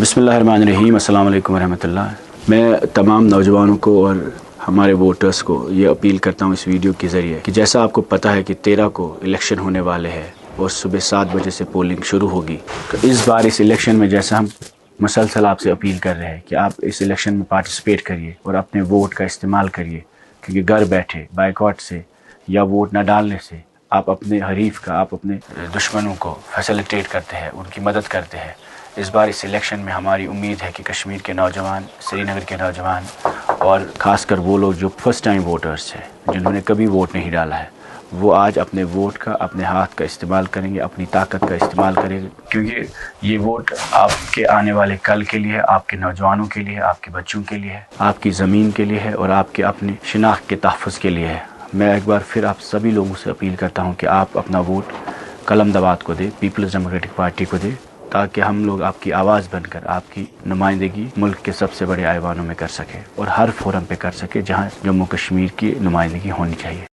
बिस्मिल्लाहिर्रहमानिर्रहीम, अस्सलाम वालेकुम रहमतुल्लाह। मैं तमाम नौजवानों को और हमारे वोटर्स को ये अपील करता हूँ इस वीडियो के ज़रिए कि जैसा आपको पता है कि 13 को इलेक्शन होने वाले हैं और सुबह 7 बजे से पोलिंग शुरू होगी, तो इस बार इस इलेक्शन में जैसा हम मुसलसल आपसे अपील कर रहे हैं कि आप इस इलेक्शन में पार्टिसिपेट करिए और अपने वोट का इस्तेमाल करिए, क्योंकि घर बैठे बाइकआउट से या वोट न डालने से आप अपने हरीफ का, आप अपने दुश्मनों को फैसिलिटेट करते हैं, उनकी मदद करते हैं। इस बार इस इलेक्शन में हमारी उम्मीद है कि कश्मीर के नौजवान, श्रीनगर के नौजवान और ख़ासकर वो लोग जो फर्स्ट टाइम वोटर्स हैं, जिन्होंने कभी वोट नहीं डाला है, वो आज अपने वोट का, अपने हाथ का इस्तेमाल करेंगे, अपनी ताकत का इस्तेमाल करेंगे, क्योंकि ये वोट आपके आने वाले कल के लिए, आपके नौजवानों के लिए, आपके बच्चों के लिए है, आपकी ज़मीन के लिए है और आपके अपनी शिनाख्त के तहफ़्फ़ुज़ के लिए है। मैं एक बार फिर आप सभी लोगों से अपील करता हूँ कि आप अपना वोट कलम दवात को दें, पीपल्स डेमोक्रेटिक पार्टी को दें, ताकि हम लोग आपकी आवाज़ बनकर आपकी नुमाइंदगी मुल्क के सबसे बड़े ऐवानों में कर सकें और हर फोरम पे कर सकें जहां जम्मू कश्मीर की नुमाइंदगी होनी चाहिए।